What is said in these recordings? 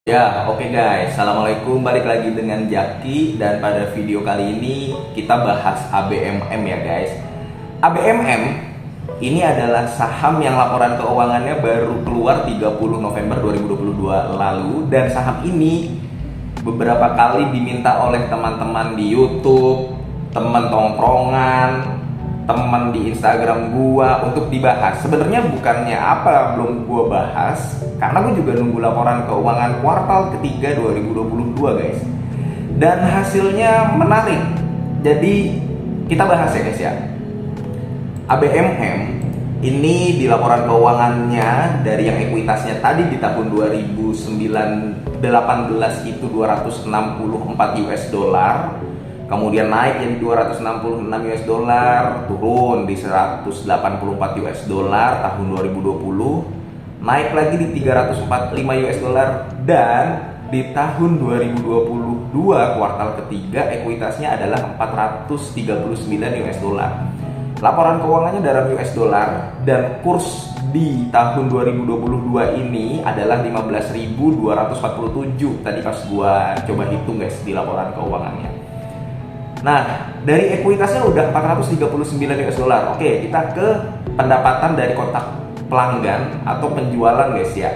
Ya, oke guys. Assalamualaikum. Balik lagi dengan Jaki dan pada video kali ini kita bahas ABMM ya guys. ABMM ini adalah saham yang laporan keuangannya baru keluar 30 November 2022 lalu, dan saham ini beberapa kali diminta oleh teman-teman di YouTube, teman tongkrongan, teman di Instagram gua untuk dibahas. Sebenarnya bukannya belum gua bahas, karena gue juga nunggu laporan keuangan kuartal ketiga 2022 guys. Dan hasilnya menarik. Jadi kita bahas ya guys ya. ABMM ini di laporan keuangannya dari yang ekuitasnya tadi di tahun 2018 itu 264 US dollar. Kemudian naik jadi 266 US dollar, turun di 184 US dollar tahun 2020, naik lagi di 345 US dollar, dan di tahun 2022 kuartal ketiga ekuitasnya adalah 439 US dollar. Laporan keuangannya dalam US dollar dan kurs di tahun 2022 ini adalah 15.247 tadi pas gua coba hitung guys di laporan keuangannya. Nah, dari ekuitasnya udah 439 US dollar. Oke, kita ke pendapatan dari kotak pelanggan atau penjualan guys ya.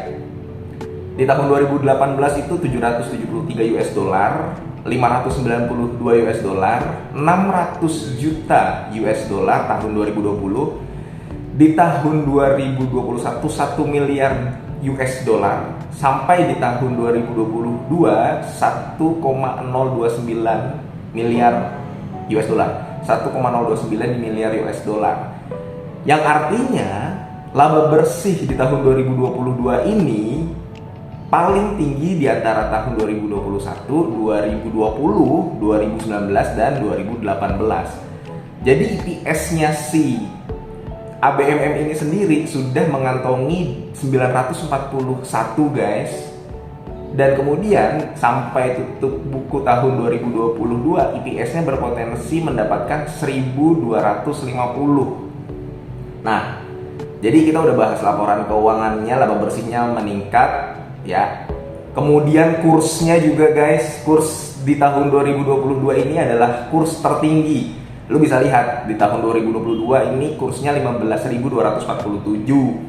Di tahun 2018 itu 773 US dollar, 592 US dollar, 600 juta US dollar tahun 2020. Di tahun 2021 1 miliar US dollar, sampai di tahun 2022 1,029 miliar US dollar, 1,029 miliar US dollar. Yang artinya laba bersih di tahun 2022 ini paling tinggi di antara tahun 2021, 2020, 2019 dan 2018. Jadi EPS-nya si ABMM ini sendiri sudah mengantongi 941 guys. Dan kemudian sampai tutup buku tahun 2022 EPS-nya berpotensi mendapatkan 1250. Nah, jadi kita udah bahas laporan keuangannya, laba bersihnya meningkat ya. Kemudian kursnya juga guys, kurs di tahun 2022 ini adalah kurs tertinggi. Lu bisa lihat di tahun 2022 ini kursnya 15.247.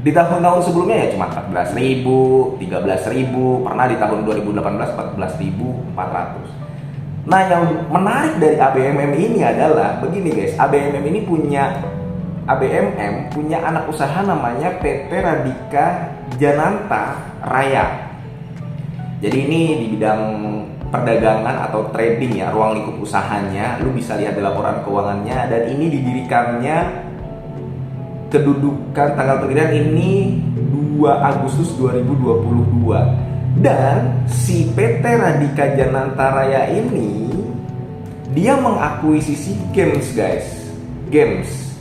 Di tahun-tahun sebelumnya ya cuma 14.000, 13.000, pernah di tahun 2018 14.400. Nah, yang menarik dari ABMM ini adalah begini guys, ABMM punya anak usaha namanya PT Radika Jananta Raya. Jadi ini di bidang perdagangan atau trading ya, ruang lingkup usahanya. Lu bisa lihat di laporan keuangannya, dan ini didirikannya kedudukan tanggal pendirian ini 2 Agustus 2022. Dan si PT Radika Jananta Raya ini dia mengakuisisi Games guys. Games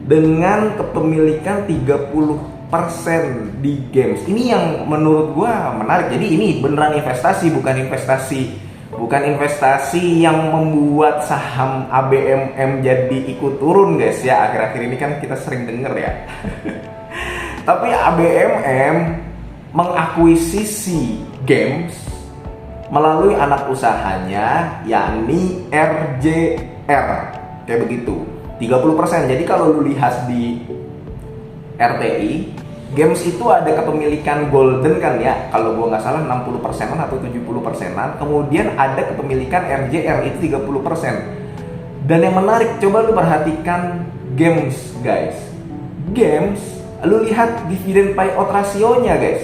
dengan kepemilikan 30% di Games. Ini yang menurut gua menarik. Jadi ini beneran investasi, bukan investasi yang membuat saham ABMM jadi ikut turun guys ya. Akhir-akhir ini kan kita sering denger ya. Tapi ABMM mengakuisisi Games melalui anak usahanya yakni RJR. Kayak begitu, 30%. Jadi kalau lu lihat di RTI Games itu ada kepemilikan golden kan ya, kalau gua nggak salah 60%-an atau 70%-an. Kemudian ada kepemilikan RJR itu 30%. Dan yang menarik, coba lu perhatikan Games guys. Games, lu lihat dividen payout rasionya guys.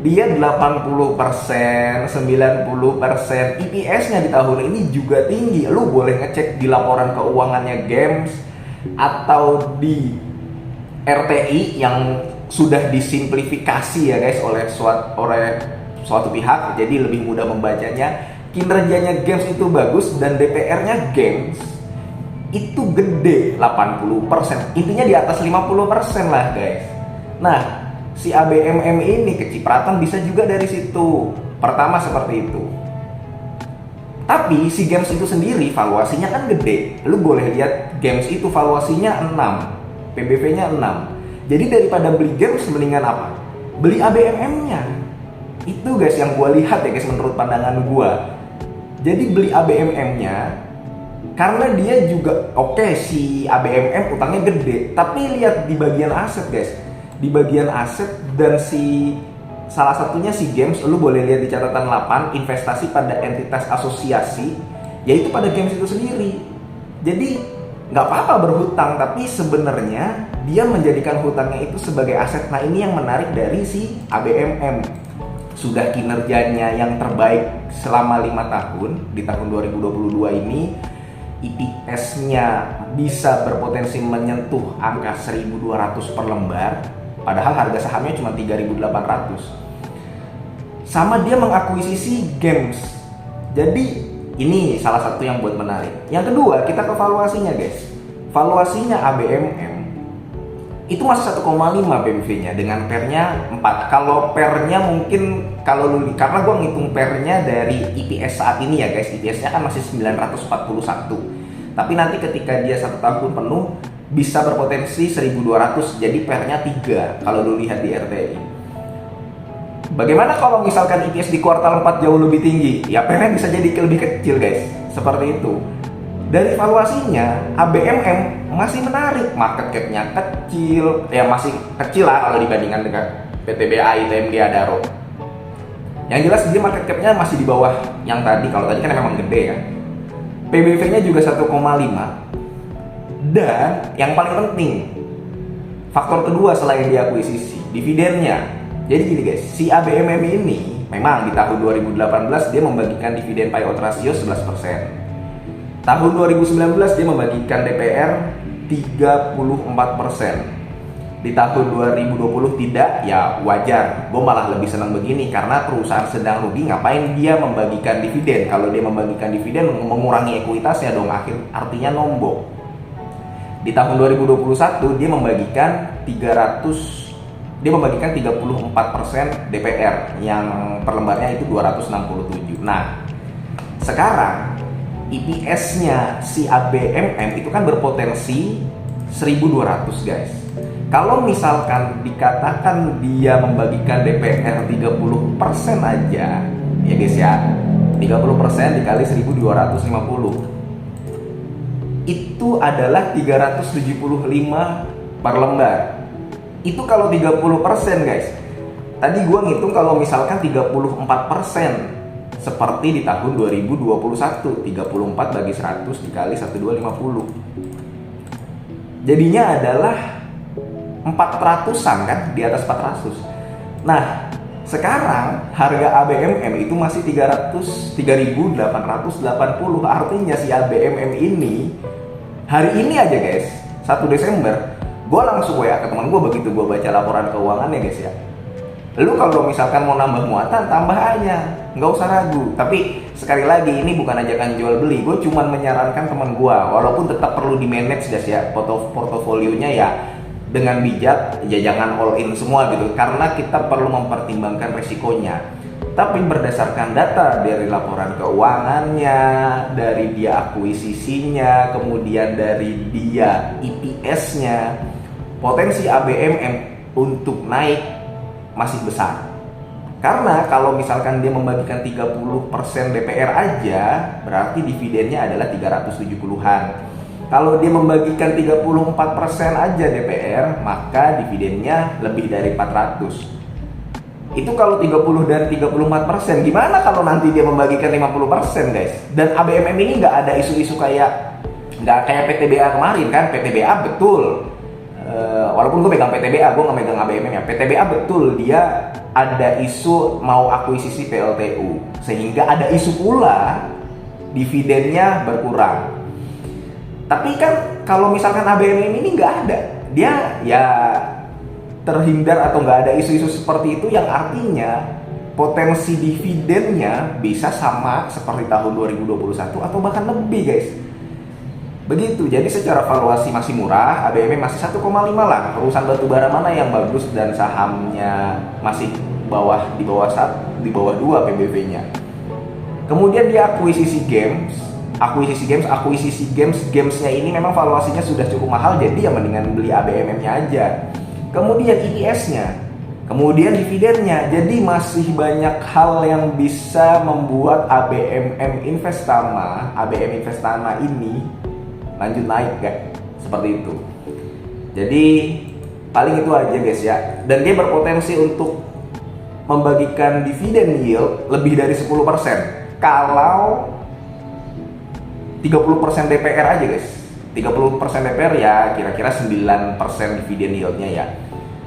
Dia 80%, 90%. EPS-nya di tahun ini juga tinggi. Lu boleh ngecek di laporan keuangannya Games atau di RTI yang sudah disimplifikasi ya guys oleh suatu pihak, jadi lebih mudah membacanya. Kinerjanya Games itu bagus dan DPR-nya Games itu gede, 80%. Intinya di atas 50% lah guys. Nah, si ABMM ini kecipratan bisa juga dari situ. Pertama seperti itu. Tapi si Games itu sendiri valuasinya kan gede. Lu boleh lihat Games itu valuasinya 6, PBV-nya 6. Jadi daripada beli Games mendingan apa? Beli ABMM-nya. Itu guys yang gue lihat ya guys, menurut pandangan gue. Jadi beli ABMM-nya karena dia juga oke, si ABMM utangnya gede, tapi lihat di bagian aset guys, di bagian aset dan si salah satunya si games, lu boleh lihat di catatan 8, investasi pada entitas asosiasi, yaitu pada games itu sendiri. Jadi nggak apa-apa berhutang, tapi sebenarnya dia menjadikan hutangnya itu sebagai aset. Nah ini yang menarik dari si ABMM. Sudah kinerjanya yang terbaik selama 5 tahun, di tahun 2022 ini EPS-nya bisa berpotensi menyentuh angka 1.200 per lembar, padahal harga sahamnya cuma 3.800. Sama dia mengakuisisi games. Jadi ini salah satu yang buat menarik. Yang kedua, kita ke valuasinya guys. Valuasinya ABMM itu masih 1,5 BMV-nya dengan pernya 4. Kalau pernya mungkin karena gue ngitung pernya dari EPS saat ini ya guys, EPS-nya kan masih 941. Tapi nanti ketika dia 1 tahun penuh bisa berpotensi 1.200, jadi pernya 3 kalau lu lihat di RTI. Bagaimana kalau misalkan EPS di kuartal 4 jauh lebih tinggi? Ya pernya bisa jadi lebih kecil guys, seperti itu. Dari valuasinya ABMM masih menarik, market cap-nya kecil, ya masih kecil lah kalau dibandingkan dengan PTBA, ITMG, Adaro. Yang jelas dia market cap-nya masih di bawah yang tadi, kalau tadi kan memang gede ya. PBV-nya juga 1,5. Dan yang paling penting, faktor kedua selain diakuisisi, dividennya. Jadi gini guys, si ABMM ini memang di tahun 2018 dia membagikan dividen payout ratio 11%. Tahun 2019 dia membagikan DPR 34%. Di tahun 2020 tidak, ya wajar. Gue malah lebih senang begini karena perusahaan sedang rugi, ngapain dia membagikan dividen? Kalau dia membagikan dividen mengurangi ekuitasnya dong, artinya nombok. Di tahun 2021 dia membagikan 34% DPR yang per lembarnya itu 267. Nah, sekarang EPS-nya si ABMM itu kan berpotensi 1.200 guys. Kalau misalkan dikatakan dia membagikan DPR 30% aja, ya guys ya, 30% dikali 1.250, itu adalah 375 per lembar. Itu kalau 30% guys. Tadi gua ngitung kalau misalkan 34%, seperti di tahun 2021, 34 bagi 100 dikali 1250. Jadinya adalah 400-an kan, di atas 400. Nah, sekarang harga ABMM itu masih 3.880. Artinya si ABMM ini hari ini aja guys, 1 Desember, gue langsung WA ke teman gue begitu gue baca laporan keuangannya guys ya. Lu kalau misalkan mau nambah muatan, tambah aja, nggak usah ragu. Tapi sekali lagi ini bukan ajakan jual beli, gue cuma menyarankan teman gue, walaupun tetap perlu di manage guys ya, portofolionya ya dengan bijak, ya jangan all in semua gitu, karena kita perlu mempertimbangkan resikonya. Tapi berdasarkan data dari laporan keuangannya, dari dia akuisisinya, kemudian dari dia EPS-nya, potensi ABMM untuk naik masih besar. Karena kalau misalkan dia membagikan 30% DPR aja, berarti dividennya adalah 370-an. Kalau dia membagikan 34% aja DPR, maka dividennya lebih dari 400. Itu kalau 30 dan 34%. Gimana kalau nanti dia membagikan 50% guys? Dan ABMM ini nggak ada isu-isu kayak PTBA kemarin kan. PTBA betul, walaupun gue pegang PTBA, gue nggak megang ABMM ya. PTBA betul dia ada isu mau akuisisi PLTU, sehingga ada isu pula dividennya berkurang. Tapi kan kalau misalkan ABMM ini nggak ada, dia ya terhindar atau nggak ada isu-isu seperti itu, yang artinya potensi dividennya bisa sama seperti tahun 2021 atau bahkan lebih guys. Begitu, jadi secara valuasi masih murah, ABMM masih 1,5 lah. Perusahaan batubara mana yang bagus dan sahamnya masih di bawah 2 PBV-nya. Kemudian dia akuisisi gamesnya ini memang valuasinya sudah cukup mahal, jadi ya mendingan beli ABMM-nya aja. Kemudian EPS-nya Kemudian dividennya, jadi masih banyak hal yang bisa membuat ABMM Investama ini lanjut naik guys, seperti itu. Jadi paling itu aja guys ya. Dan dia berpotensi untuk membagikan dividen yield lebih dari 10% kalau 30% DPR aja guys. 30% DPR ya kira-kira 9% dividen yieldnya ya.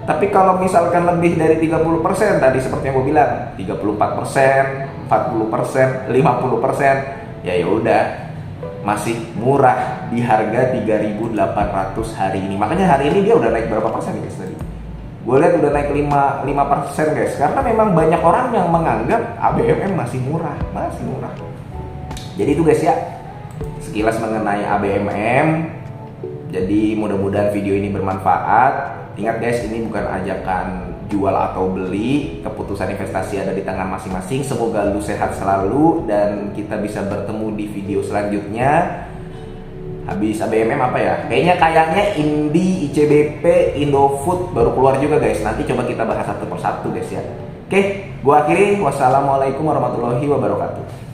Tapi kalau misalkan lebih dari 30% tadi seperti yang gue bilang 34%, 40%, 50%, ya udah masih murah di harga 3.800 hari ini. Makanya hari ini dia udah naik berapa persen guys tadi? Gue lihat udah naik 5% guys. Karena memang banyak orang yang menganggap ABMM masih murah. Jadi itu guys ya, sekilas mengenai ABMM. Jadi mudah-mudahan video ini bermanfaat. Ingat guys, ini bukan ajakan jual atau beli. Keputusan investasi ada di tangan masing-masing. Semoga lu sehat selalu dan kita bisa bertemu di video selanjutnya. Habis ABMM apa ya? Kayaknya Indi, ICBP, Indofood baru keluar juga guys. Nanti coba kita bahas satu persatu guys ya. Oke, gua akhiri. Wassalamualaikum warahmatullahi wabarakatuh.